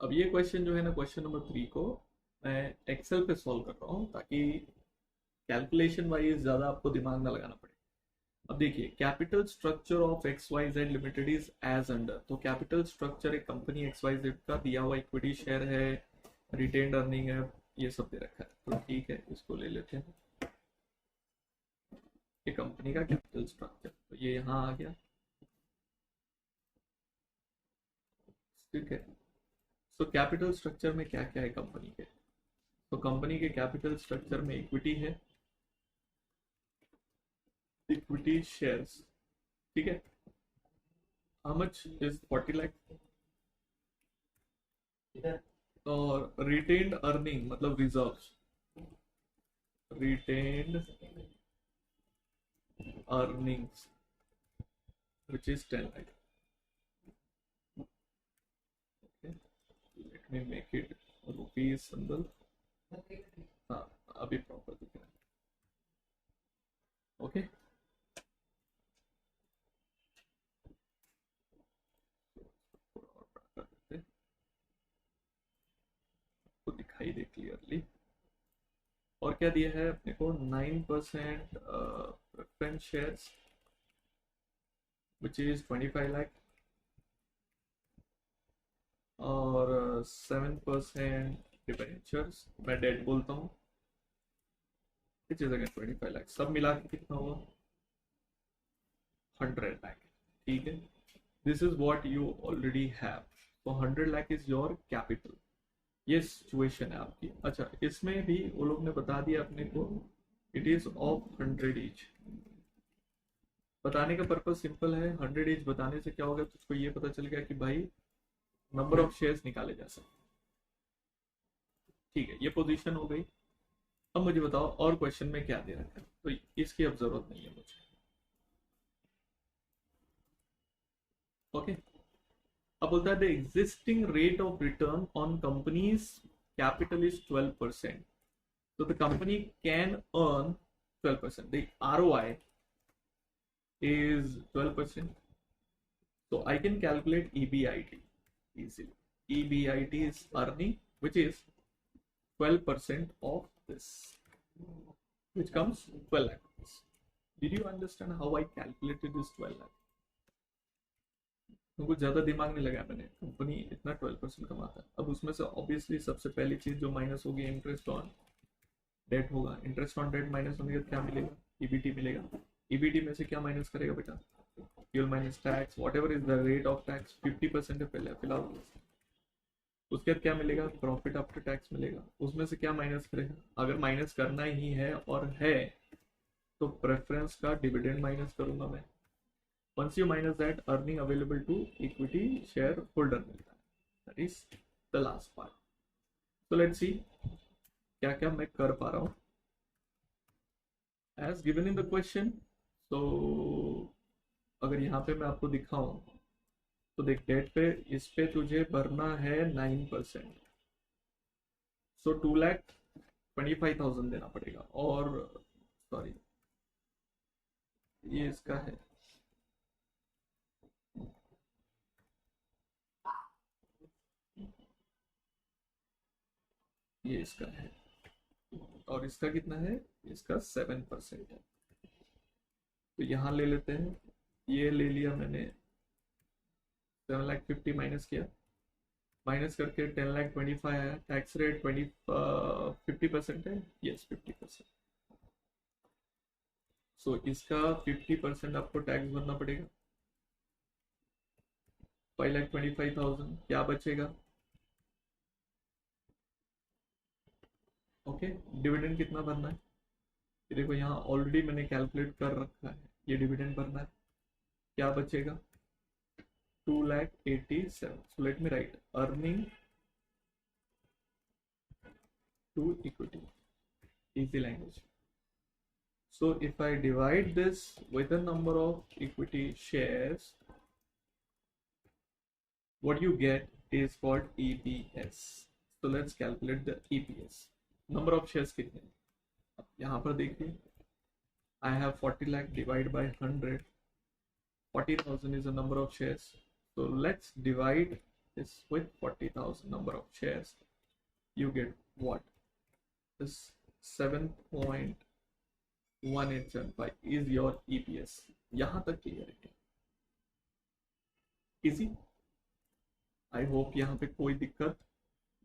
अब ये क्वेश्चन जो है ना, क्वेश्चन नंबर 3 को मैं एक्सेल पे सॉल्व कर रहा हूँ ताकि कैलकुलेशन वाइज ज़्यादा आपको दिमाग ना लगाना पड़े। अब देखिए, capital structure of X Y Z limited is as under. तो कैपिटल स्ट्रक्चर एक कंपनी एक्स वाई जेड का दिया हुआ इक्विटी शेयर है, रिटेन्ड अर्निंग है, ये सब दे रखा है। तो ठीक है, इसको ले लेते हैं, ये कंपनी का कैपिटल स्ट्रक्चर। तो ये यहाँ आ गया, ठीक है। सो कैपिटल स्ट्रक्चर में क्या क्या है कंपनी के? तो कंपनी के कैपिटल स्ट्रक्चर में इक्विटी है, इक्विटी शेयर्स, ठीक है। How much is 40 lakh. और रिटेन्ड अर्निंग मतलब reserves, retained earnings which is 10 lakh. Okay, let me make it rupees symbol. हाँ, अभी प्रॉपर दिख रहा है। ओके, तो दिखाई दे क्लियरली। और क्या दिया है अपने को? 9% preference shares which is 25 lakh, और 7% डिबेंचर्स, मैं डेट बोलता हूँ, किस चीज़ का 25 लाख, सब मिला के कितना हुआ? 100 लाख, ठीक है। This is what you already have. तो 100 लाख इज योर कैपिटल। ये सिचुएशन है आपकी। अच्छा, इसमें भी वो लोग ने बता दिया अपने को, इट इज ऑफ 100 ईच। बताने का पर्पज सिंपल है, 100 ईच बताने से क्या होगा, तुझको ये पता चल गया कि भाई नंबर ऑफ शेयर्स निकाले जा सकते। ठीक है, ये पोजीशन हो गई। अब मुझे बताओ और क्वेश्चन में क्या दे रखा है, तो इसकी अब जरूरत नहीं है मुझे। ओके, अब बोलता है the existing rate of return on companies capital is 12%। so the company can earn 12%. The ROI is 12%. So I can calculate EBIT easily. EBIT is earning, which is 12% of this, which comes 12 lakh. Did you understand how I calculated this 12 lakh? कुछ ज्यादा दिमाग नहीं लगाया मैंने, company इतना 12% कमाता है। अब उसमें से ऑब्वियसली सबसे पहली चीज जो माइनस होगी, इंटरेस्ट ऑन डेट होगा। इंटरेस्ट ऑन डेट माइनस होने के क्या मिलेगा? ईबीटी मिलेगा। ईबीटी में से क्या माइनस करेगा बेटा? Fuel minus tax, what ever is the rate of tax, 50% है पहले फिलहाल। उसके बाद क्या मिलेगा? प्रॉफिट आफ्टर टैक्स मिलेगा। उसमें से क्या माइनस करेगा? अगर माइनस करना ही है और है तो प्रेफरेंस का डिविडेंड माइनस करूंगा मैं। Once you minus that, earning available to equity shareholder मिलता है। That is the last part. So let's see क्या क्या मैं कर पा रहा हूँ as given in the question. So अगर यहाँ पे मैं आपको दिखाऊं तो देख, डेट पे इस पे तुझे भरना है 9%, सो 2,25,000 देना पड़ेगा। और सॉरी, ये इसका है, ये इसका है, और इसका कितना है? इसका 7% है। तो यहाँ ले लेते हैं, ये ले लिया मैंने, 7,50,000 माइनस किया, माइनस करके 10,25,000 आया। टैक्स रेट 50% है, यस 50%। सो इसका 50% आपको टैक्स भरना पड़ेगा। 5,25,000 क्या बचेगा? ओके, डिविडेंड कितना भरना है? ये देखो यहाँ ऑलरेडी मैंने कैलकुलेट कर रखा है, ये डिविडेंड भरना है। क्या बचेगा? 2,87,000. So let me write earning to equity, easy language. So if I divide this with the number of equity shares, what you get is called EPS. So let's calculate the EPS. Number of shares कितने? अब यहाँ पर देखिए, I have 40 lakh divided by 100. 40,000 is the number of shares. So let's divide this with 40,000 number of shares, you get what? This 7.1875 is your EPS. यहां तक clear है? Easy. I hope यहाँ पे कोई दिक्कत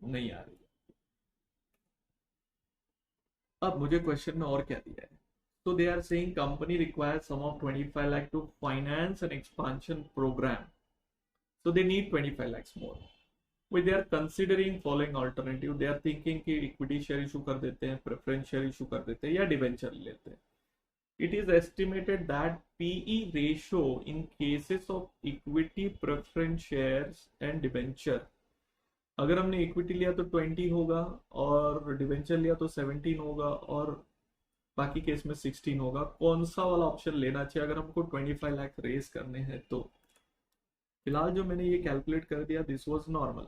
नहीं आ रही है। अब मुझे क्वेश्चन में और क्या दिया है? So they are saying company requires sum of 25 lakh to finance an expansion program. So they need 25 lakhs more. But they are considering following alternative. They are thinking कि equity share issue कर देते हैं, preference share issue कर देते हैं या debenture लेते हैं. It is estimated that PE ratio in cases of equity, preference shares and debenture, अगर हमने इक्विटी लिया तो 20 होगा और डिवेंचर लिया तो 17 होगा और बाकी केस में 16 होगा। कौन सा वाला ऑप्शन लेना चाहिए अगर हमको 25 लाख रेज करने हैं? तो फिलहाल जो मैंने ये कैलकुलेट कर दिया, this was normal.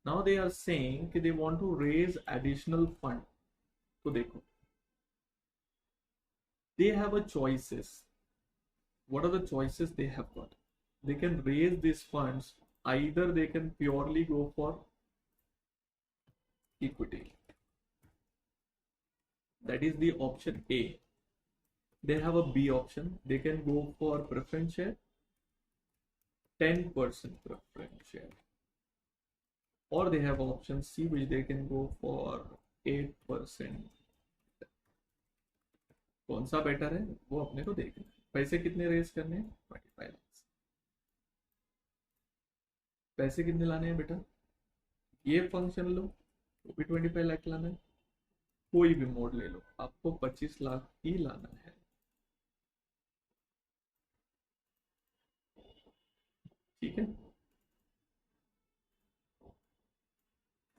Now they are saying कि they want to raise additional fund. तो देखो, they have a choices. What are the choices they have got? They can raise this funds, either they can purely go for equity, that is the option A. They have a B option, they can go for preference share, 10% preference share, or they have option C which they can go for 8%. कौन सा better है वो अपने को देखना है। पैसे कितने रेज करने हैं? 25 लाख। पैसे कितने लाने हैं बेटा? ये फंक्शन लो, वो भी 25 लाख लाना है। कोई भी मोड ले लो, आपको 25 लाख ही लाना है। ठीक है,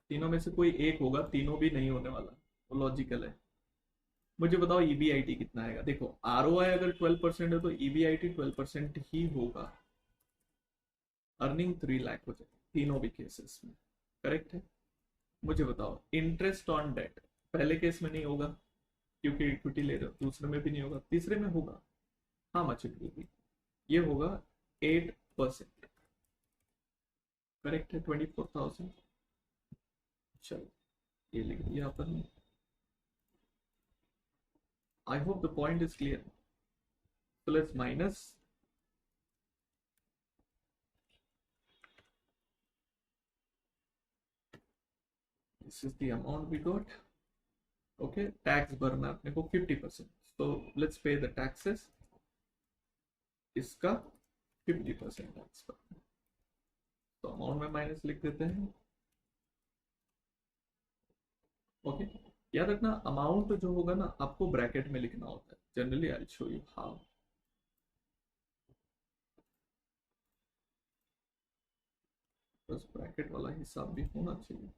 तीनों में से कोई एक होगा, तीनों भी नहीं होने वाला, वो लॉजिकल है। मुझे बताओ EBIT कितना आएगा? देखो, ROI अगर 12% है तो EBIT 12% ही होगा। अर्निंग 3 लाख हो जाएगी तीनों भी केसेस में, करेक्ट है? मुझे बताओ इंटरेस्ट ऑन डेट पहले केस में नहीं होगा क्योंकि इक्विटी ले रहे हो, दूसरे में भी नहीं होगा, तीसरे में होगा। हाँ मच इट विल बी, ये होगा 8%, करेक्ट है? 24,000। चलो ये लिख दिया अपन। I hope the point is clear. so let's minus this is the amount we got. Okay, tax भरना अपने को 50%, so let's pay the taxes। इसका 50% टैक्स भरना, तो अमाउंट में माइनस लिख देते हैं। ओके, याद रखना अमाउंट जो होगा ना आपको ब्रैकेट में लिखना होता है generally. I show you how. बस ब्रैकेट वाला हिसाब भी होना चाहिए।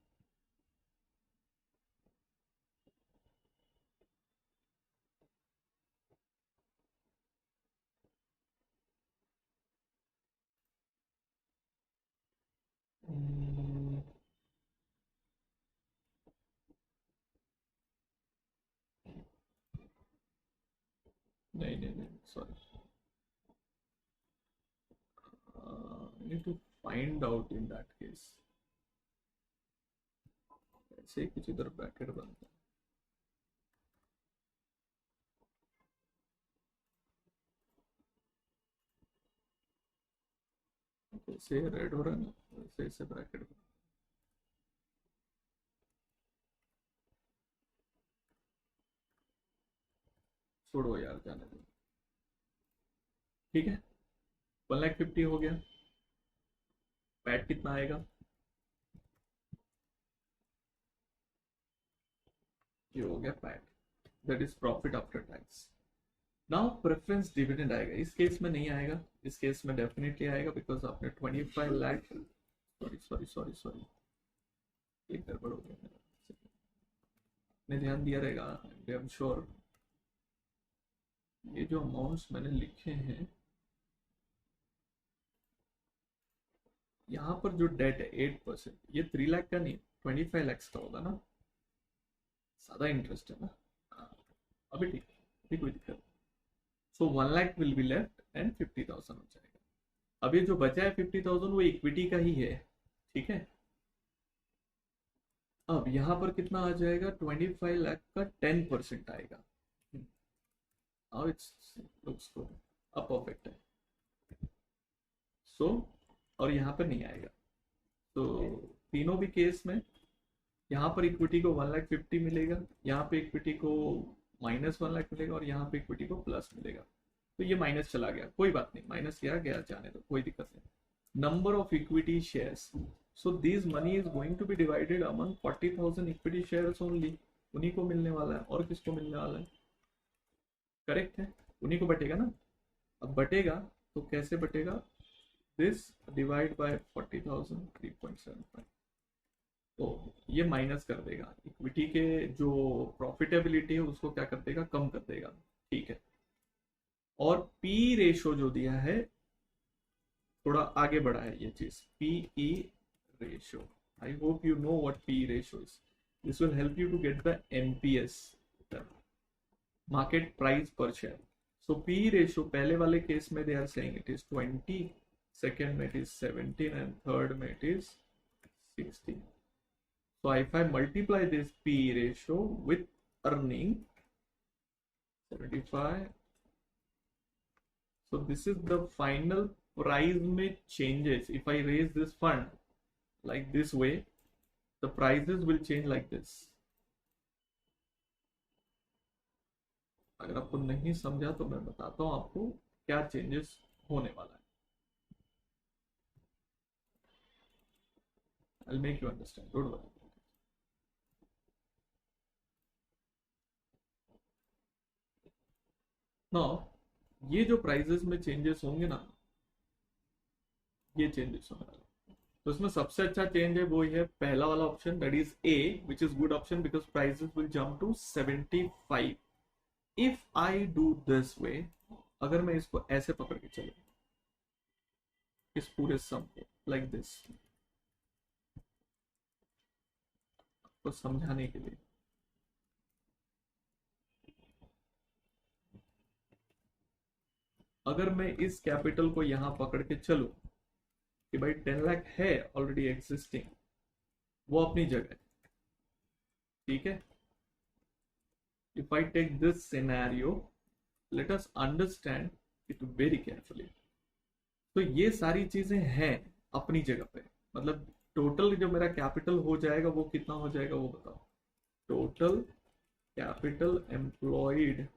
नहीं नहीं नहीं, sorry, I need to find out in that case। ऐसे ही कुछ इधर ब्रैकेट बनता है। जैसे रेड हो रहा है ना वैसे ऐसे ब्रैकेट बनता है। छोड़ो यार, जाने दो। ठीक है, 1,50,000 हो गया। पैट कितना आएगा? ये हो गया PAT, that is profit after tax. Now preference dividend आएगा, इस केस में नहीं आएगा, इस केस में डेफिनेटली आएगा बिकॉज आपने 25 lakh, sorry sorry sorry sorry, एक गड़बड़ हो गया मेरा, आपने ध्यान दिया रहेगा, आई एम श्योर। ये जो अमाउंट्स मैंने लिखे हैं यहाँ पर जो डेट है 8%, ये 3 लाख का नहीं 25 लाख का होगा ना, ज्यादा इंटरेस्ट है ना। अभी ठीक है, अभी कोई दिक्कत। सो 1 lakh will be left and 50,000 हो जाएगा। अब ये जो बचा है 50,000 वो इक्विटी का ही है, ठीक है। अब यहाँ पर कितना आ जाएगा, 25 लाख का 10% आएगा। अब इट्स लुक्स गुड, अब परफेक्ट है। सो और यहाँ पर नहीं आएगा। तो तीनों भी केस में यहाँ पर इक्विटी को 1,50,000 मिलेगा, यहाँ पे इक्विटी को -1,00,000 मिलेगा, और यहाँ पे इक्विटी को प्लस मिलेगा। तो ये माइनस चला गया, कोई बात नहीं, माइनस किया गया, जाने दो, कोई दिक्कत नहीं। Number of equity shares, so this money is going to be divided among 40,000 equity shares only. उन्हीं को मिलने वाला है, और किसको मिलने वाला है? करेक्ट है, उन्हीं को बटेगा ना। अब बटेगा तो कैसे बटेगा? This divide bye 40,000, 3.75। तो ये माइनस कर देगा इक्विटी के जो प्रॉफिटेबिलिटी है उसको, क्या कर देगा? कम कर देगा। ठीक है। और पी रेशो जो दिया है, थोड़ा आगे बढ़ा है ये चीज, PE ratio. I hope you know what P ratio is. This will help you to get the MPS, market price per share. So P ratio पहले वाले केस में they are saying it is 20, second में it is 17, and third में it is 16. So if I multiply this P ratio with earning 75, so this is the final price में changes. If I raise this fund like this way, the prices will change like this. अगर आपको नहीं समझा तो मैं बताता हूँ आपको क्या चेंजेस होने वाला है। I'll make you understand. Don't worry. Now ये जो प्राइजेस में चेंजेस होंगे ना, ये चेंजेस होने वाले, तो इसमें सबसे अच्छा चेंज है वो है पहला वाला option, that is A, which is good option because prices will jump to 75। If I do this way, अगर मैं इसको ऐसे पकड़ के चलूं, इस पूरे सम को लाइक दिस, आपको समझाने के लिए, अगर मैं इस कैपिटल को यहां पकड़ के चलूं कि भाई 10 लाख है ऑलरेडी एग्जिस्टिंग, वो अपनी जगह, ठीक है। If I take this scenario, let us understand it very carefully. तो ये सारी चीजें हैं अपनी जगह पे, मतलब टोटल जो मेरा कैपिटल हो जाएगा वो कितना हो जाएगा वो बताओ। टोटल कैपिटल एम्प्लॉयड,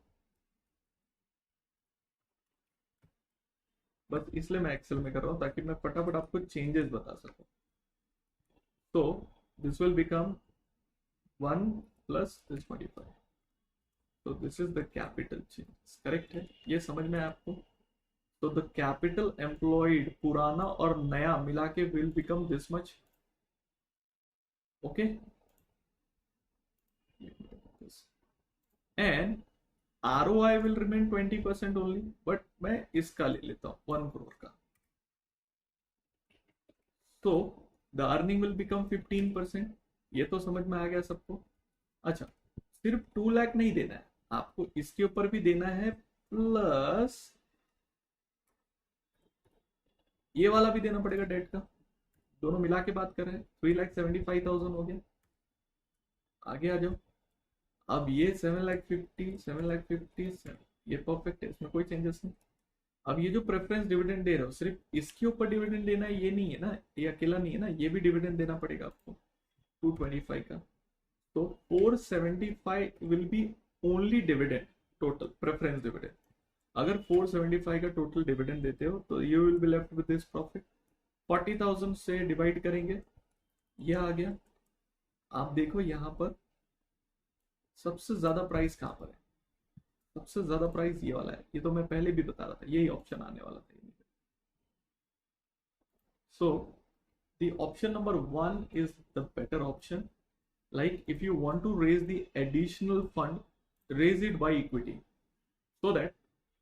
बस इसलिए मैं एक्सेल में कर रहा हूं ताकि मैं फटाफट आपको चेंजेस बता सकूं। तो this will become 1 plus this 25, तो this is the capital change. Correct है, ये समझ में आपको? तो द कैपिटल एम्प्लॉयड पुराना और नया मिला के will become this much. Okay, and ROI will remain 20% only, but मैं इसका ले लेता हूं 1 करोड़ का, तो द अर्निंग विल बिकम 15%। ये तो समझ में आ गया सबको? अच्छा, सिर्फ 2 लाख नहीं देना है आपको, इसके ऊपर भी देना है, प्लस ये वाला भी देना पड़ेगा डेट का। दोनों मिला के बात कर रहे हैं, 3,75,000 हो गया। आगे आ जाओ। अब ये 7,50,000 ये परफेक्ट है, इसमें कोई चेंजेस नहीं। अब ये जो प्रेफरेंस डिविडेंड दे रहे हो, सिर्फ इसके ऊपर डिविडेंड देना है ये नहीं है ना, ये अकेला नहीं है ना, ये भी डिविडेंड देना पड़ेगा आपको 225 का। तो 475 will be only dividend, total preference dividend. अगर 475 का टोटल डिविडेंड देते हो तो you will be left with this profit. 40,000 से डिवाइड करेंगे, ये आ गया। आप देखो यहाँ पर सबसे ज्यादा प्राइस कहां पर है? सबसे ज्यादा प्राइस ये वाला है, ये तो मैं पहले भी बता रहा था, यही ऑप्शन आने वाला था। So the option number 1 is the better option. Like if you want to raise the additional fund, raise it by equity so that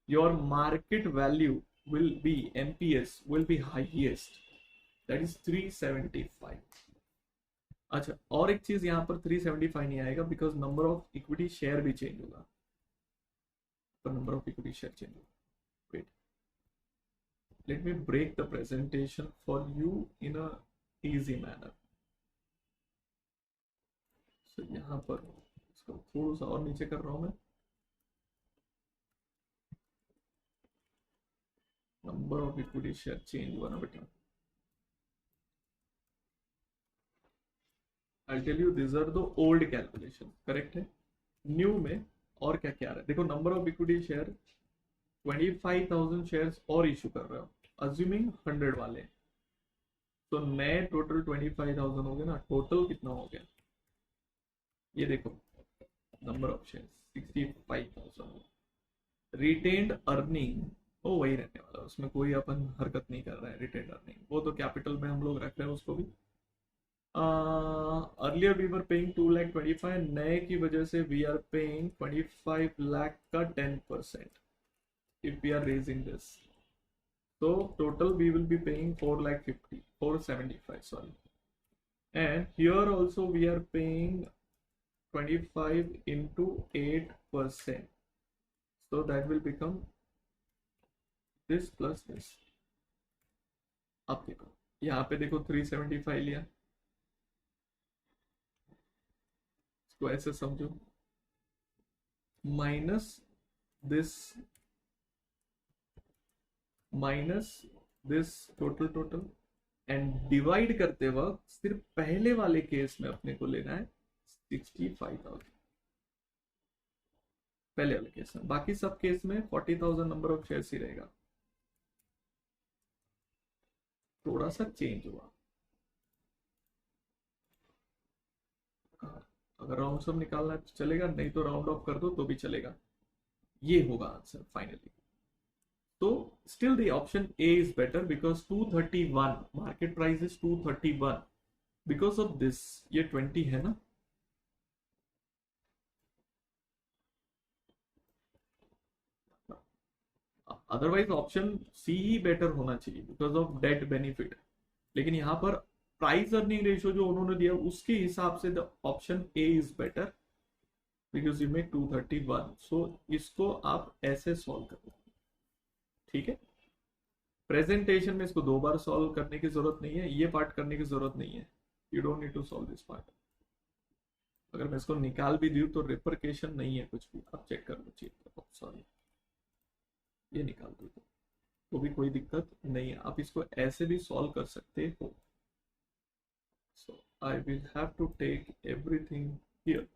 your market value will be, MPS will be highest, that is 375। अच्छा, और एक चीज यहाँ पर 375 नहीं आएगा because number of equity share भी change होगा, तो number of equity share change होगा। Wait, let me break the presentation for you in a easy manner. So यहाँ पर इसको थोड़ा सा और नीचे कर रहा हूँ मैं. Number of equity share change हुआ ना बेटा. I'll tell you these are the old calculation, correct है. न्यू में और क्या क्या आ रहा है देखो. Number of equity share 25,000 shares और इशू कर रहे हो, अज्यूमिंग 100 वाले. तो नए टोटल 25,000 हो गए ना. टोटल कितना हो गया ये देखो. Number of shares 65,000. Retained earning वो वही रहने वाला, उसमें कोई अपन हरकत नहीं कर रहा है. रिटेन्ड अर्निंग वो तो कैपिटल में हम लोग रख रहे हैं उसको भी. Earlier we were paying 2,25,000. नए की वजह से वी आर पेइंग 25 लाख का 10% if we are raising this. So total we will be paying 475, sorry. And here also we are paying 25 into 8%. So that will become this plus this. अब देखो यहाँ पे देखो 375 लिया. इसको ऐसे समझो, minus this total and divide करते वक्त सिर्फ पहले वाले केस में अपने को लेना है 65,000 पहले वाले केस में. बाकी सब केस में 40,000 नंबर ऑफ शेयर्स ही रहेगा. थोड़ा सा चेंज हुआ. अगर राउंड सम निकालना चलेगा, नहीं तो राउंड ऑफ कर दो तो भी चलेगा. ये होगा आंसर फाइनली. तो still the option A is better because 231 market price is 231 because of this. ये 20 है ना. अदरवाइज ऑप्शन सी ही बेटर होना चाहिए बिकॉज ऑफ डेट बेनिफिट. लेकिन यहाँ पर प्राइस अर्निंग रेशियो जो उन्होंने दिया उसके हिसाब से the option A is better because you make 231. सो इसको आप ऐसे सॉल्व करो. ठीक है. प्रेजेंटेशन में इसको 2 बार सॉल्व करने की जरूरत नहीं है. ये पार्ट करने की जरूरत नहीं है. You don't need to solve this part. अगर मैं इसको निकाल भी दूं तो रिपरकेशन नहीं है कुछ भी. आप चेक कर लो. सॉरी ये निकाल दो तो भी कोई दिक्कत नहीं है. आप इसको ऐसे भी सॉल्व कर सकते हो. So I will have to take everything here.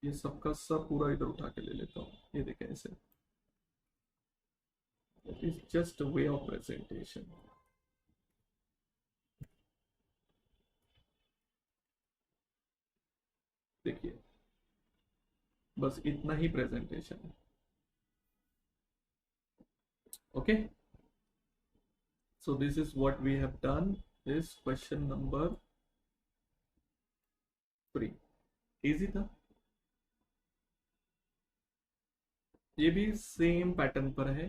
ये सबका सब पूरा इधर उठा के ले लेता हूँ. ये देखें ऐसे. It is just a way of presentation. देखिए बस इतना ही प्रेजेंटेशन है. Okay. So this is what we have done. Is question number 3. Easy था. ये भी सेम पैटर्न पर है.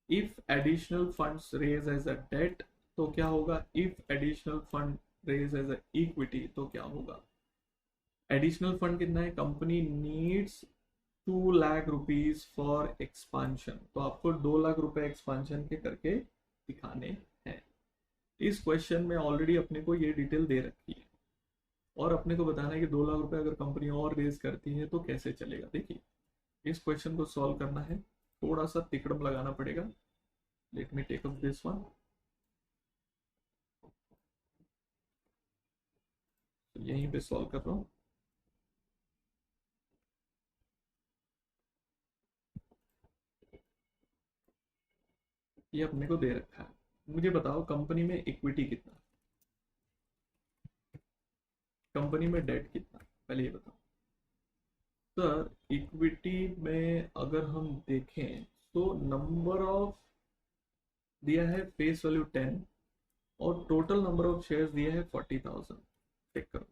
If additional funds raise as a debt तो क्या होगा. If additional fund raise as a equity तो क्या होगा. एडिशनल फंड कितना है. Company needs 2 lakh rupees for expansion. तो आपको 2 लाख रुपए एक्सपांशन के करके दिखाने हैं. इस क्वेश्चन में ऑलरेडी अपने को ये डिटेल दे रखी है और अपने को बताना है कि 2 लाख रुपए अगर कंपनी और रेज करती है तो कैसे चलेगा. देखिए इस क्वेश्चन को सॉल्व करना है. थोड़ा सा तिकड़म लगाना पड़ेगा. Let me take up this one. यहीं पे सॉल्व कर रहा हूं. ये अपने को दे रखा है. मुझे बताओ कंपनी में इक्विटी कितना, कंपनी में डेट कितना. पहले ये बताओ सर. इक्विटी में अगर हम देखें तो नंबर ऑफ दिया है फेस वैल्यू 10 और टोटल नंबर ऑफ शेयर्स दिया है 40,000. चेक करो.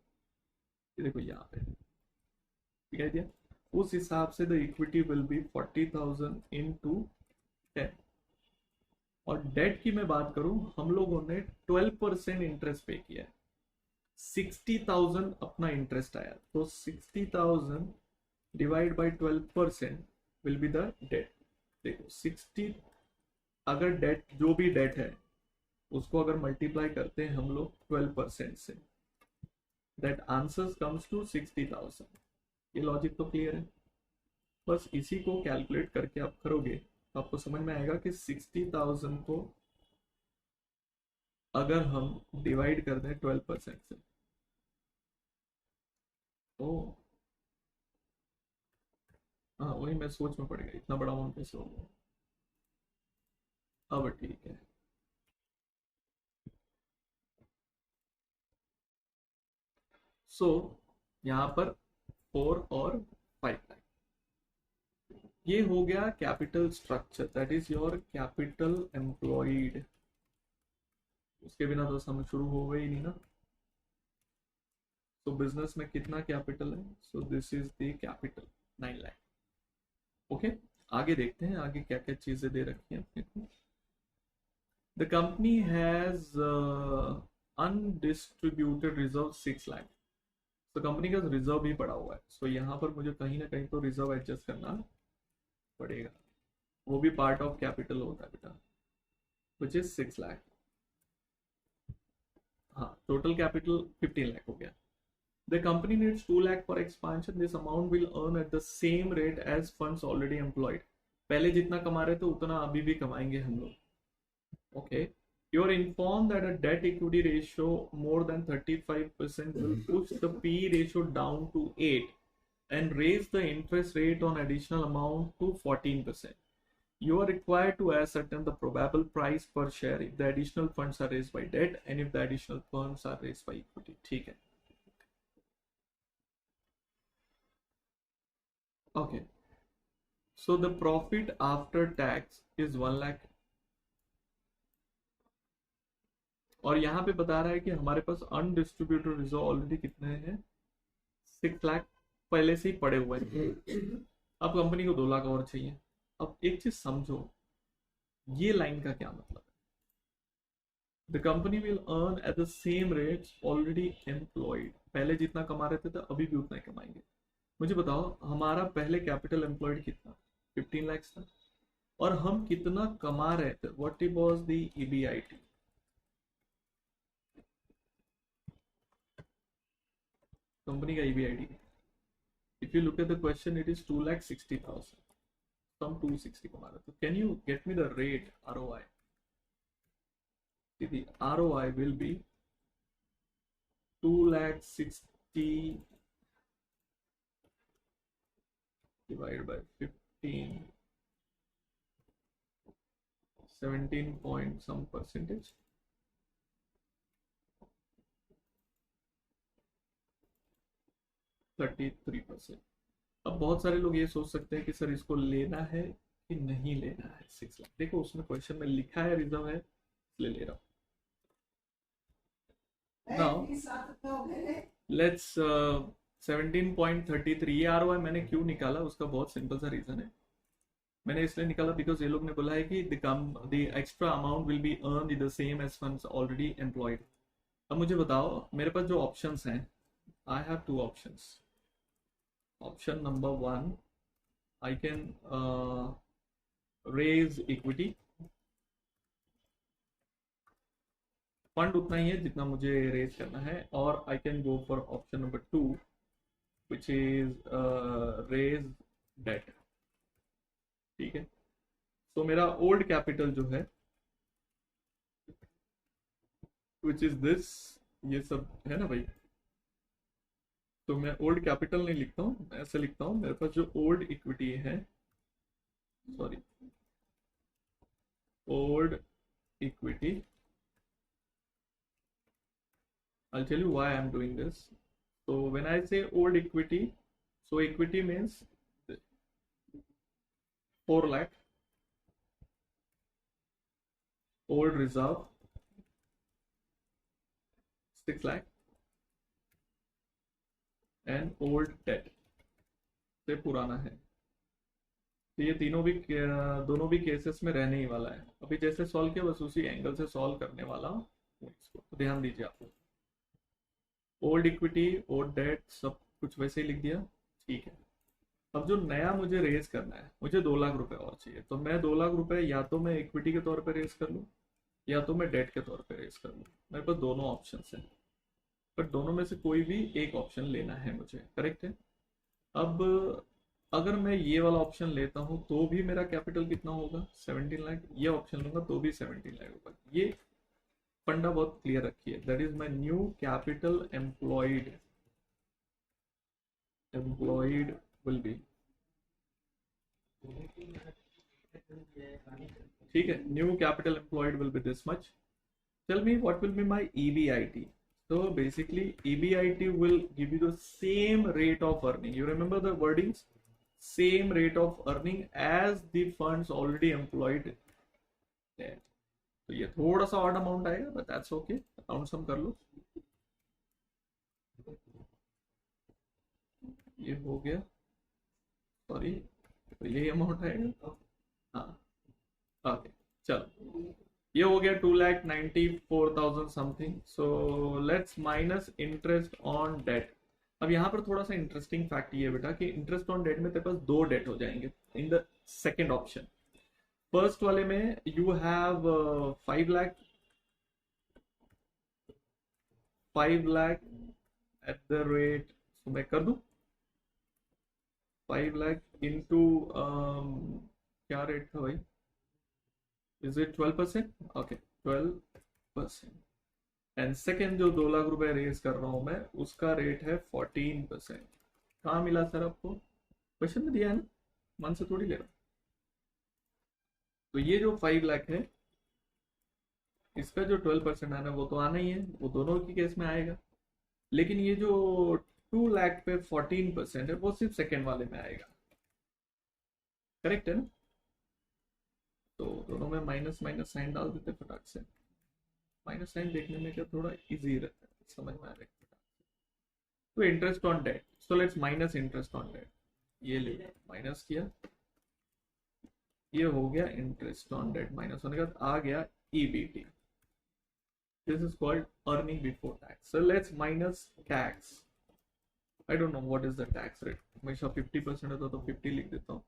ये देखो यहाँ पे दिखाई दिया. उस हिसाब से the equity will be 40,000 into 10. और डेट की मैं बात करूं, हम लोगों ने 12% इंटरेस्ट पे किया है. 60,000 अपना इंटरेस्ट आया. तो 60,000 divide by 12% will be the debt. देखो 60 अगर डेट जो भी डेट है उसको अगर मल्टीप्लाई करते हैं हम लोग 12% से, दैट आंसर कम्स टू 60,000। ये लॉजिक तो क्लियर है। बस इसी को कैलकुलेट करके आप करोगे तो आपको समझ में आएगा कि 60,000 को अगर हम डिवाइड कर दें 12% से तो हाँ, वही मैं सोच में पड़ गया, इतना बड़ा अमाउंट कैसे हो गया। अब ठीक है, सो यहाँ पर 4 और 5 ये हो गया capital structure, that is your capital employed. उसके बिना तो सम शुरू हो गई नहीं ना। तो बिजनेस में कितना कैपिटल है, सो this is the capital 9 lakh. Okay, आगे देखते हैं आगे क्या क्या चीजें दे रखी हैं अपने को। The company has undistributed reserve 6 lakh. तो कंपनी का रिजर्व भी पड़ा हुआ है, सो यहाँ पर मुझे कहीं ना कहीं तो रिजर्व एडजस्ट करना पड़ेगा, वो भी पार्ट ऑफ कैपिटल होता है बेटा, विच इज 6 लाख। हाँ, टोटल कैपिटल 15 लाख हो गया। The company needs 2 lakh for expansion. This amount will earn at the same rate as funds already employed. पहले जितना कमा रहे थे उतना अभी भी कमाएंगे हम लोग. Okay. You are informed that a debt equity ratio more than 35% will push the P ratio down to 8 and raise the interest rate on additional amount to 14%. You are required to ascertain the probable price per share if the additional funds are raised by debt and if the additional funds are raised by equity. ठीक है. Okay, so the profit after tax is 1 lakh और यहाँ पे बता रहा है कि हमारे पास अनडिस्ट्रीब्यूटेड रिजर्व ऑलरेडी कितने हैं, 6 लाख पहले से ही पड़े हुए हैं। अब कंपनी को 2 लाख और चाहिए। अब एक चीज समझो, ये लाइन का क्या मतलब है। The company will earn at the same rates already employed. पहले जितना कमा रहे थे अभी भी उतना ही कमाएंगे। मुझे बताओ, हमारा पहले कैपिटल एम्प्लॉयड कितना, 15 लाख था, और हम कितना कमा रहे थे, what was the EBIT. Company का EBIT, if you look at the question, it is 2,60,000, तो हम 260 कमा रहे थे। Can you get me the rate ROI. the ROI will be 2,60,000 divided by 15, 17 point some percentage, 33%। अब बहुत सारे लोग ये सोच सकते हैं कि सर इसको लेना है कि नहीं लेना है 6 लाख। देखो उसमें क्वेश्चन में लिखा है रिजर्व है, इसलिए ले रहा हूं। Now let's 17.33 ये आरओआई मैंने क्यों निकाला, उसका बहुत सिंपल सा रीजन है। मैंने इसलिए निकाला बिकॉज ये लोग ने बोला है कि the extra amount will be earn the same as funds already employed. अब मुझे बताओ, मेरे पास जो ऑप्शंस हैं, I have 2 options. Option number 1, I can raise equity, fund उतना ही है जितना मुझे रेज करना है, और I can go for option number 2 which is raise debt. ठीक है, तो मेरा ओल्ड कैपिटल जो है विच इज दिस, ये सब है ना भाई, तो मैं ओल्ड कैपिटल नहीं लिखता हूँ, ऐसे लिखता हूँ मेरे पास जो ओल्ड इक्विटी है, sorry old equity. I'll tell you why I'm doing this. So when I say old equity, so equity means 4 lakh, old reserve 6 lakh and old debt से पुराना है। तो ये तीनों भी दोनों भी केसेस में रहने ही वाला है। अभी जैसे सॉल्व किया बस उसी एंगल से सॉल्व करने वाला हूँ इसको, तो ध्यान दीजिए आप लोग। ओल्ड इक्विटी, ओल्ड डेट सब कुछ वैसे ही लिख दिया, ठीक है। अब जो नया मुझे रेज करना है, मुझे 2 लाख रुपए और चाहिए, तो मैं 2 लाख रुपए या तो मैं इक्विटी के तौर पे रेज कर लूँ या तो मैं डेट के तौर पे रेस कर लूँ, मेरे पास दोनों ऑप्शन है, पर दोनों में से कोई भी एक ऑप्शन लेना है मुझे, करेक्ट है। अब अगर मैं ये वाला ऑप्शन लेता हूँ तो भी मेरा कैपिटल कितना होगा, 17 लाख। ये ऑप्शन लूंगा तो भी 17 लाख होगा। ये फंडा बहुत क्लियर रखिए, that is my new capital employed, employed will be, ठीक है, new capital employed will be this much. Tell me what will be my EBIT। So basically EBIT will give you the same rate of earning, you remember the wordings, same rate of earning as the funds already employed there। तो ये थोड़ा सा odd amount आएगा, but that's okay, account sum कर लो। ये हो गया, सॉरी, तो यही अमाउंट आएगा। हाँ, ओके, चलो, ये हो गया 2,94,000 something. So let's minus interest on debt. अब यहाँ पर थोड़ा सा इंटरेस्टिंग फैक्ट ये बेटा कि इंटरेस्ट ऑन डेट में तेरे पास दो डेट हो जाएंगे in the second option. First वाले में you have 5 lakh, 5 lakh at the rate, तो मैं कर दूं 5 लाख इंटू क्या रेट था भाई, is it 12%? Okay, 12%। And second जो 2 लाख रुपए रेज कर रहा हूं मैं, उसका रेट है 14%। कहाँ मिला सर आपको, क्वेश्चन में दिया है ना, मन से थोड़ी ले रहा। तो ये जो 5 लाख है, इसका जो 12% आना वो तो आना ही है, वो दोनों की केस में आएगा। लेकिन ये जो 2 लाख पे 14% है, वो सिर्फ सेकेंड वाले में आएगा, करेक्ट है ना। तो दोनों में माइनस माइनस साइन डाल देते फटाक से, माइनस साइन देखने में क्या थोड़ा इजी रहता है, समझ में आ रहा है। तो interest on debt, so let's minus interest on debt, ये ले माइनस किया, ये हो गया इंटरेस्ट ऑन डेट, माइनस होने के बाद आ गया EBT। This is called earning before tax. So let's minus tax, I don't know what is the tax rate, हमेशा 50% होता तो 50 लिख देता हूँ।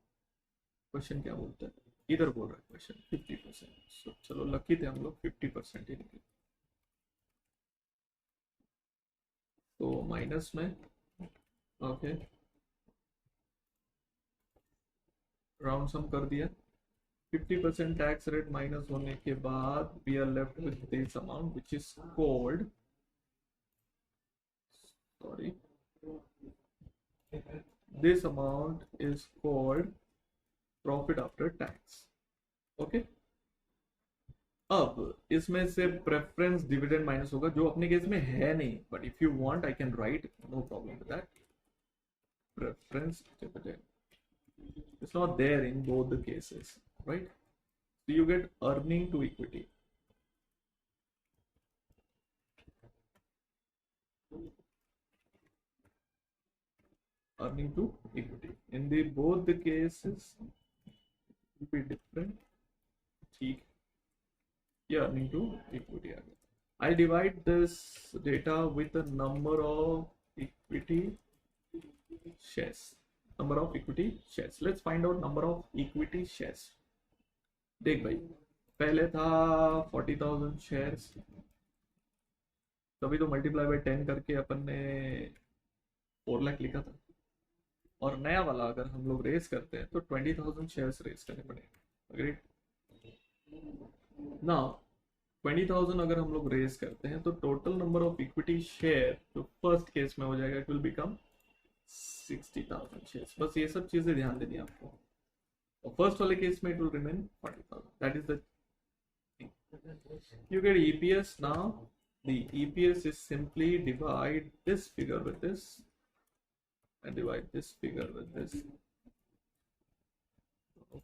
क्वेश्चन क्या बोलता है, इधर बोल रहा है क्वेश्चन 50%। सो चलो लकी थे हम लोग, 50% ही निकले। तो माइनस में, ओके, राउंड सम कर दिया, 50% टैक्स रेट माइनस होने के बाद we are left with this amount which is called, sorry, this amount is called profit after tax. Okay, अब इसमें से प्रेफरेंस डिविडेंड माइनस होगा, जो अपने केस में है नहीं, but if you want I can write, no problem with that. Preference dividend, it's not there in both the cases, right? So you get earning to equity, earning to equity in the both the cases will be different, ठीक, ये earning to equity आ गया। I divide this data with the number of equity shares, number of equity shares। Let's find out number of equity shares। देख भाई, पहले था 40,000 shares, तभी तो multiply by 10 करके अपन ने 4 लाख लिखा था। और नया वाला अगर हम लोग रेस करते हैं तो 20,000 शेयर्स रेस करने पड़ेंगे, अग्रीड। नाउ 20,000 अगर हम लोग रेस करते हैं तो total number of equity share जो फर्स्ट केस में हो जाएगा, इट विल बिकम 60,000 शेयर्स। बस ये सब चीजें ध्यान देनी आपको। और फर्स्ट वाले केस में it will remain 40,000, that is the thing. You get EPS now। The EPS is simply divide this figure with this and divide this figure with this,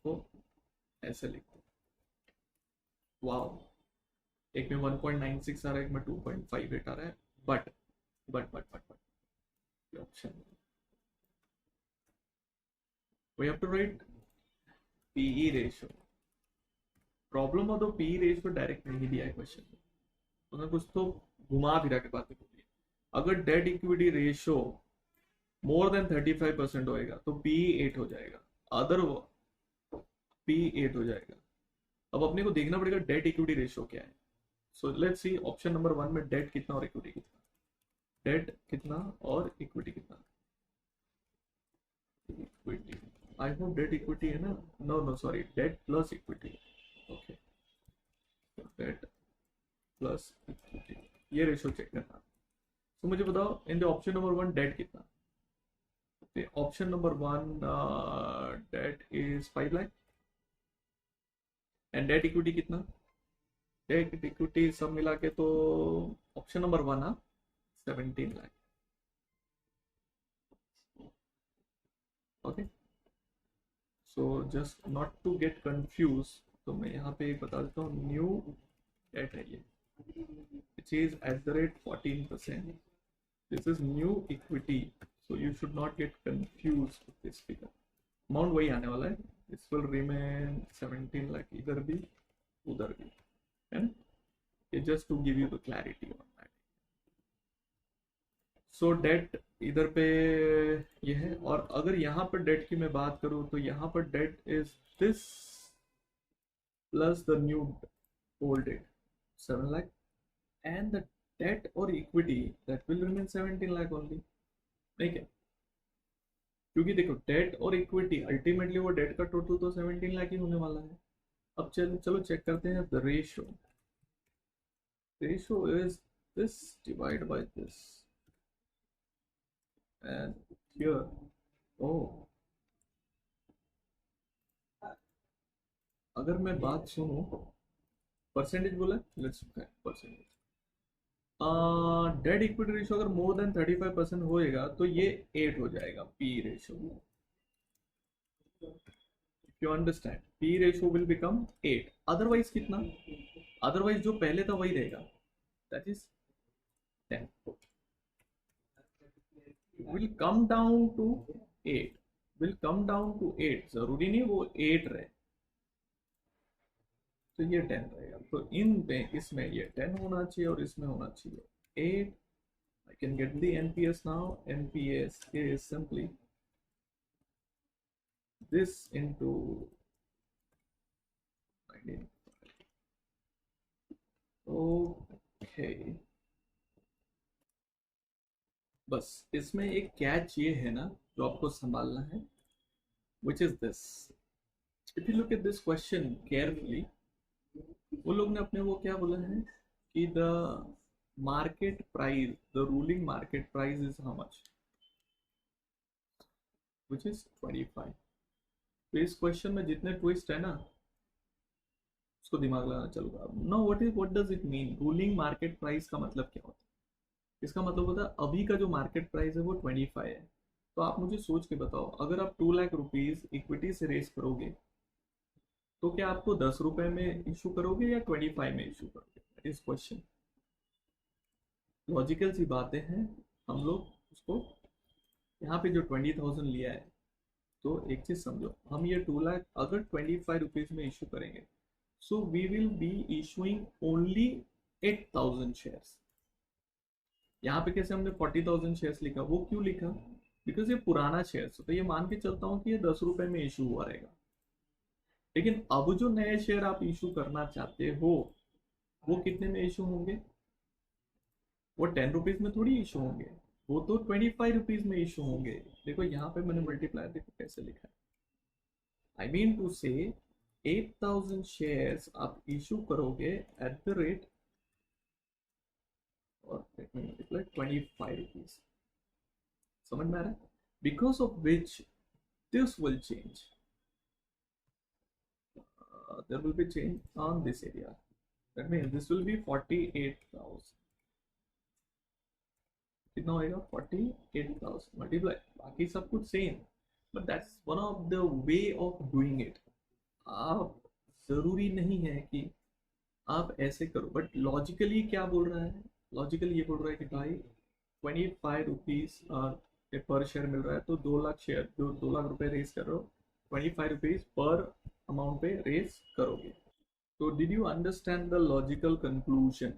तो ऐसे लिखो। वाओ, एक में 1.96 आ रहा है, एक में 2.58 आ रहा है, but option we have to write PE ratio। Problem हो तो PE रेशियो डायरेक्ट नहीं दिया है क्वेश्चन में, उन्होंने कुछ तो घुमा फिरा के बातें बोली। अगर date equity ratio more than 35% होएगा तो PE 8 हो जाएगा, अदर PE 8 हो जाएगा। अब अपने को देखना पड़ेगा डेट इक्विटी रेशियो क्या है। So let's see option number 1 में डेट कितना और इक्विटी कितना, डेट कितना और इक्विटी कितना, equity, I hope debt equity है ना, no no sorry, debt plus equity, okay, debt plus equity, ये रेशियो चेक करना। तो मुझे बताओ in the option number 1 debt कितना, option number 1 debt is 5 lakh and debt equity कितना, डेट इक्विटी सब मिला के तो option number 1 17 lakh, okay. So just not to get confuse, तो मैं यहाँ पे एक बता देता हूँ, न्यू डेट है ये, which is at the rate 14%. This is new equity, so you should not get confused with this figure. Amount वही आने वाला है, this will remain 17 lakh इधर भी उधर भी, है ना, ये just to give you the clarity on that. So debt इधर पे ये है, और अगर यहाँ पर डेट की मैं बात करूँ तो यहाँ पर debt is this plus the new old debt 7 lakh and the debt or equity that will remain 17 lakh only, नहीं क्या, क्योंकि देखो डेट और इक्विटी अल्टीमेटली वो डेट का टोटल तो 17 लाख ही होने वाला है। अब चलो चेक करते हैं the ratio is this divide by this and here, ओ अगर मैं बात सुनूं, परसेंटेज बोला, let's percentage, debt equity ratio अगर मोर देन 35% होएगा तो ये 8 हो जाएगा, P ratio, you understand, P ratio will become 8, otherwise कितना, अदरवाइज जो पहले था वही रहेगा, that is 10, will come down to 8, will come down to 8, जरूरी नहीं वो 8 रहे, तो ये 10 रहेगा, तो इसमें ये 10 होना चाहिए और इसमें होना चाहिए 8। I can get the NPS now. NPS is simply this into 19. Okay. बस इसमें एक कैच ये है ना जो आपको संभालना है, which is this. If you look at this question carefully, वो लोग ने अपने वो क्या बोला है कि the market price, the ruling market price is how much, which is 25। तो इस क्वेश्चन में जितने ट्विस्ट है ना उसको दिमाग लगाना चलूंगा। Know what does it mean, ruling market price का मतलब क्या होता है, इसका मतलब होता है अभी का जो मार्केट प्राइस है वो 25 है। तो आप मुझे सोच के बताओ, अगर आप 2 लाख रुपीज इक्विटी से रेस करोगे तो क्या आपको 10 रुपए में इशू करोगे या 25 में इशू करोगे, दैट इज क्वेश्चन। लॉजिकल सी बातें हैं, हम लोग उसको यहाँ पे जो 20,000 लिया है, तो एक चीज समझो, हम ये 2 लाख अगर 25 रुपीज में इशू करेंगे, so we will be issuing only 8,000 shares. यहाँ पे कैसे हमने 40,000 शेयर्स लिखा, वो क्यों लिखा, बिकॉज ये पुराना शेयर्स, तो ये मान के चलता हूँ कि ये 10 रुपए में इशू हुआ रहेगा। लेकिन अब जो नए शेयर आप इशू करना चाहते हो वो कितने में इशू होंगे, वो 10 रुपीज में थोड़ी इशू होंगे, वो तो 25 रुपीज में इशू होंगे। देखो यहाँ पे मैंने मल्टीप्लायर देखो कैसे लिखा है, आई मीन टू से 8,000 शेयर्स आप इशू करोगे एट द रेट और 25 रुपीज, समझ में आ रहा है, because of which this will change, there will be change on this area, that means this will be 48,000, कितना होएगा 48,000 मल्टीप्लाई, बाकी सब कुछ same, but that's one of the way of doing it. आप जरूरी नहीं है कि आप ऐसे करो, बट लॉजिकली क्या बोल रहा है, लॉजिकली ये बोल रहा है कि भाई 25 रुपीज पर शेयर मिल रहा है, तो 2 लाख शेयर, 2 लाख रुपए रेस कर रहे हो, 25 रुपीज पर अमाउंट पे रेस करोगे। तो did you understand the logical conclusion,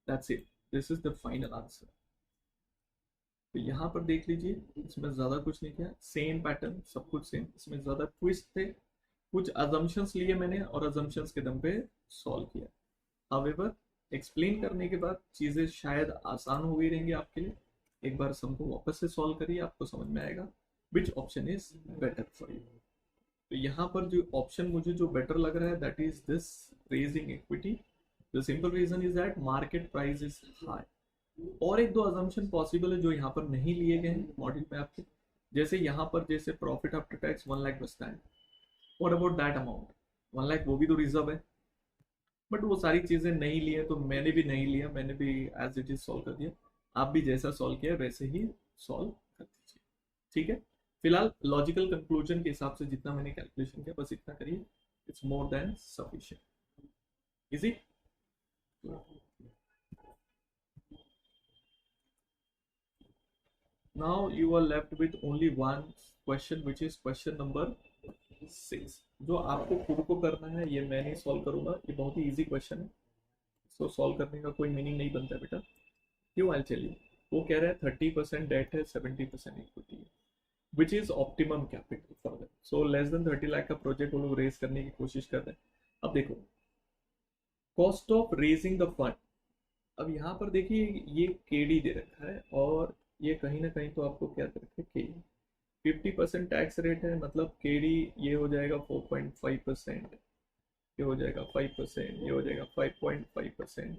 that's it, this is the final answer. तो यहाँ पर देख लीजिए, इसमें ज्यादा कुछ नहीं किया, सेम पैटर्न, सब कुछ सेम, इसमें ज्यादा ट्विस्ट थे, कुछ अजम्पशंस लिए मैंने और अजम्पशंस के दम पे सॉल्व किया। हाउएवर एक्सप्लेन करने के बाद चीजें शायद आसान हो गई रहेंगी आपके लिए। एक बार सम को वापस से सॉल्व करिए, आपको समझ में आएगा which option is better for you. तो यहाँ पर जो ऑप्शन मुझे जो बेटर लग रहा है that is this, raising equity. The simple reason is that market price is high. और एक दो अजम्पशन पॉसिबल है जो यहाँ पर नहीं लिए गए हैं मॉडल में आपके, जैसे यहाँ पर जैसे प्रॉफिट आफ्टर टैक्स 1 लाख बचता है, what about that amount, 1 lakh वो भी तो रिजर्व है। बट वो सारी चीजें नहीं लिए तो मैंने भी नहीं लिया, मैंने भी एज इट इज सॉल्व कर दिया। आप भी जैसा सॉल्व किया वैसे ही सॉल्व कर दीजिए, ठीक है। फिलहाल लॉजिकल कंक्लूजन के हिसाब से जितना मैंने कैलकुलेशन किया बस इतना करिए, it's more than sufficient. Easy. Now you are left with only one question which is question number 6, जो आपको खुद को करना है, ये मैं नहीं सॉल्व करूंगा, ये बहुत ही इजी क्वेश्चन है, इसको सॉल्व करने का कोई मीनिंग नहीं बनता बेटा। क्यों, आई टेल यू। वो कह रहा है 30% डेट है, 70% इक्विटी है, which is optimum capital for that. So less than 30 lakh का प्रोजेक्ट वो लोग रेज करने की कोशिश कर रहे हैं। अब देखो cost of raising the fund, अब यहाँ पर देखिए ये केडी दे रखा है और ये कहीं ना कहीं तो आपको क्या दे रखा है, केडी। 50% टैक्स रेट है, मतलब केडी ये हो जाएगा 4.5%, ये हो जाएगा 5%, ये हो जाएगा 5.5%,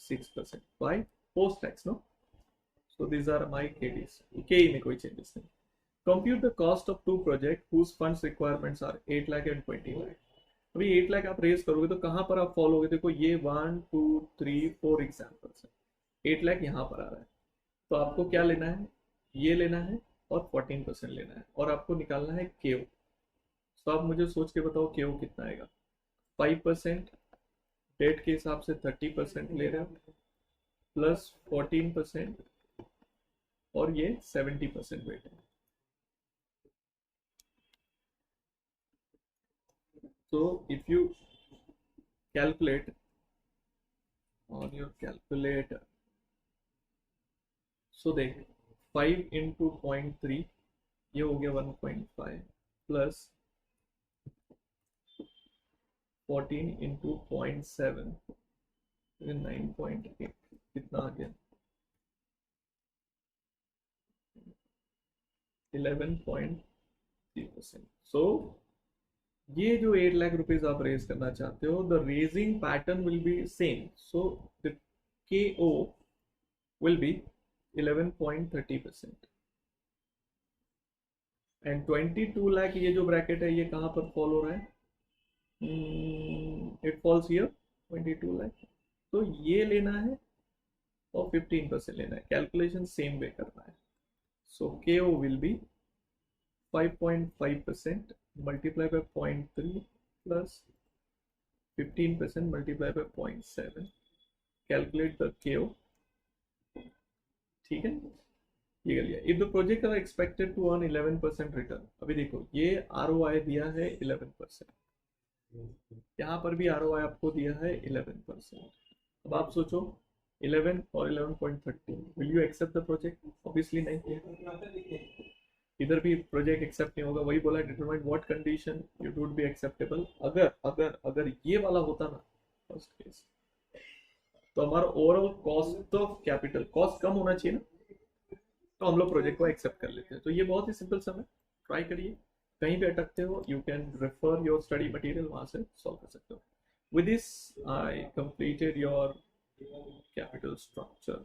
6% by post tax, no. So these are my KDs, KE में कोई चेंजेस नहीं। Compute the cost of two project whose funds requirements are 8 lakh and 20 lakh. अभी 8 लाख आप रेज करोगे तो कहां पर आप फॉल होगे, देखो ये 1 2 3 4 एग्जाम्पल्स है, 8 लाख यहाँ पर आ रहा है, तो आपको क्या लेना है, ये लेना है और 14% लेना है, और आपको निकालना है केओ। तो आप मुझे सोच के बताओ केओ कितना आएगा। 5% डेट के हिसाब से 30% ले रहे हो, प्लस 14% और ये 70% वेट है। So if you calculate on your calculator, so देख 5 into 0.3 ये हो गया 1.5 प्लस 14 into 0.7 9.8 कितना आ गया 11.3%। सो ये जो 8 लाख रुपीज आप रेज करना चाहते हो, the raising pattern will be same, so the KO will be 11.30%। And 22 lakh ये जो ब्रैकेट है ये कहां पर फॉल हो रहा है, इट फॉल्स हियर 22 लाख, तो ये लेना है और 15% लेना है, कैलकुलेशन सेम वे करना है। सो KO will be 5.5% multiplied by 0.3 plus 15% multiplied by 0.7, calculate the KO, ठीक है, ये कर लिया। If the project are expected to earn 11% return, अभी देखो ये ROI दिया है 11%, यहाँ पर भी ROI आपको दिया है 11%। अब आप सोचो 11 और 11.30, will you accept the project? Obviously नहीं, इधर भी प्रोजेक्ट एक्सेप्ट नहीं होगा। वही बोला determine what condition it would be acceptable, अगर अगर अगर ये वाला होता ना फर्स्ट केस, तो हमारा overall cost of capital, cost कम होना चाहिए ना, तो हम लोग प्रोजेक्ट को एक्सेप्ट कर लेते हैं। तो ये बहुत ही सिंपल सम है, ट्राई करिए। कहीं भी अटकते हो you can refer your study material, वहां से सॉल्व कर सकते हो। With this I completed your capital structure